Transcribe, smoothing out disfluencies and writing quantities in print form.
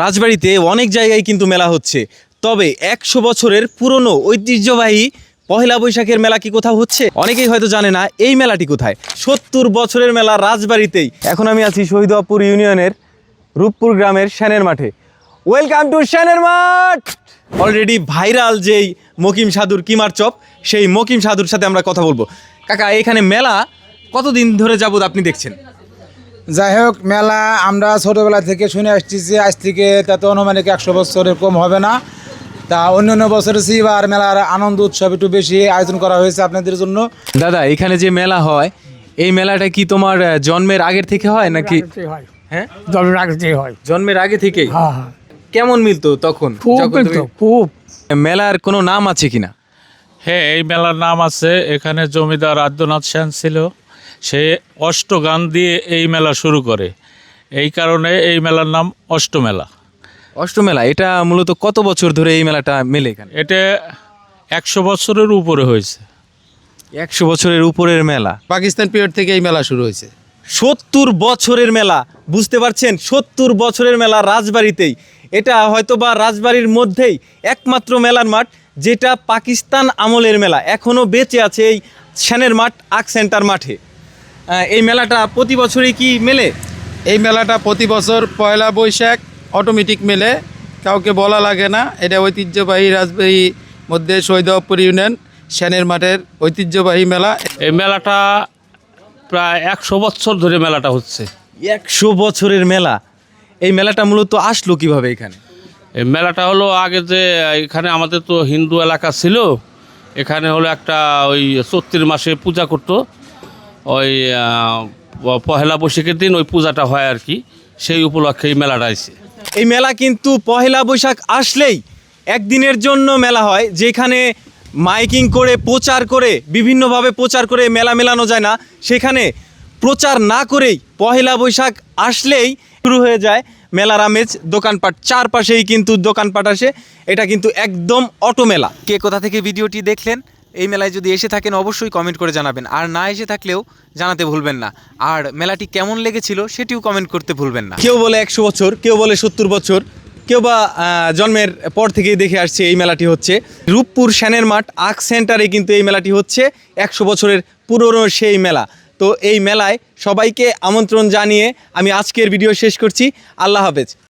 রাজবাড়িতে অনেক জায়গায় কিন্তু মেলা হচ্ছে, তবে 100 বছরের পুরনো ঐতিহ্যবাহী পহেলা বৈশাখের মেলা কি কোথাও হচ্ছে? অনেকেই হয়তো জানে না এই মেলাটি কোথায়। 70 বছরের মেলা রাজবাড়িতেই। এখন আমি আছি শহীদপুর ইউনিয়নের রূপপুর গ্রামের সেনের মাঠে। ওয়েলকাম টু সেনের মাঠ। অলরেডি ভাইরাল যেই মকিম সাধুর কিমার চপ, সেই মকিম সাধুর সাথে আমরা কথা বলবো। কাকা, এখানে মেলা কতদিন ধরে যাবত আপনি দেখছেন? যাই হোক, মেলা আমরা ছোটোবেলা থেকে শুনে আসতেছি, আজ থেকে তাতে অনুমানিক 100 বছরের কম হবে না। তা অন্যান্য বছরের চেয়ে এবার মেলার আনন্দ উৎসব একটু বেশি আয়োজন করা হয়েছে আপনাদের জন্য। দাদা, এখানে যে মেলা হয়, এই মেলাটা কি তোমার জন্মের আগের থেকে হয় নাকি? হয়, হ্যাঁ, জলের আগে থেকে হয়। জন্মের আগে থেকেই। হ্যাঁ হ্যাঁ, কেমন মিলতো তখন? খুব যখন মিলতো, তুমি- খুব। মেলার কোনো নাম আছে কিনা? হ্যাঁ, এই মেলার নাম আছে। এখানে জমিদার আদ্যনাথ সেন ছিল, সে অষ্টগান দিয়ে এই মেলা শুরু করে। এই কারণে এই মেলার নাম অষ্টমেলা। অষ্টমেলা, এটা মূলত কত বছর ধরে এই মেলাটা মেলে এখানে? এটা 100 বছরের উপরে হয়েছে। 100 বছরের উপরের মেলা। পাকিস্তান পিরিয়ড থেকে এই মেলা শুরু হয়েছে। 70 বছরের মেলা, বুঝতে পারছেন? 70 বছরের মেলা রাজবাড়িতেই। এটা হয়তোবা রাজবাড়ির মধ্যেই একমাত্র মেলার মাঠ যেটা পাকিস্তান আমলের মেলা এখনও বেঁচে আছে, এই সেনের মাঠ আক সেন্টার মাঠে। এই মেলাটা প্রতি বছরই কি মেলে? এই মেলাটা প্রতি বছর পয়লা বৈশাখ অটোমেটিক মেলে, কাউকে বলা লাগে না। এটা ঐতিহ্যবাহী রাজবাড়ির মধ্যে শহীদপুর ইউনিয়ন সেনের মাঠের ঐতিহ্যবাহী মেলা। এই মেলাটা প্রায় 100 বছর ধরে মেলাটা হচ্ছে। 100 বছরের মেলা। এই মেলাটা মূলত আসলো কিভাবে এখানে? এই মেলাটা হলো আগে যে এখানে আমাদের তো হিন্দু এলাকা ছিল, এখানে হলো একটা ওই চৈত্র মাসে পূজা করতো। ওই পহেলা বৈশাখের দিন ওই পূজাটা হয় আর কি, সেই উপলক্ষে এই মেলাটা আছে। এই মেলা কিন্তু পহেলা বৈশাখ আসলেই একদিনের জন্য মেলা হয়, যেখানে মাইকিং করে প্রচার করে বিভিন্নভাবে প্রচার করে মেলা মেলানো যায় না, সেখানে প্রচার না করেই পহেলা বৈশাখ আসলেই শুরু হয়ে যায় মেলার আমেজ। দোকানপাট চারপাশেই কিন্তু দোকানপাট আসে। এটা কিন্তু একদম অটো মেলা। কে কোথা থেকে ভিডিওটি দেখলেন, এই মেলায় যদি এসে থাকেন অবশ্যই কমেন্ট করে জানাবেন, আর না এসে থাকলেও জানাতে ভুলবেন না। আর মেলাটি কেমন লেগেছিল সেটিও কমেন্ট করতে ভুলবেন না। কেউ বলে 100 বছর, কেউ বলে 70 বছর, কেউ বা জন্মের পর থেকেই দেখে আসছে এই মেলাটি হচ্ছে। রূপপুর সেনের মাঠ আক সেন্টারে কিন্তু এই মেলাটি হচ্ছে 100 বছরের পুরনো সেই মেলা। তো এই মেলায় সবাইকে আমন্ত্রণ জানিয়ে আমি আজকের ভিডিও শেষ করছি। আল্লাহ হাফেজ।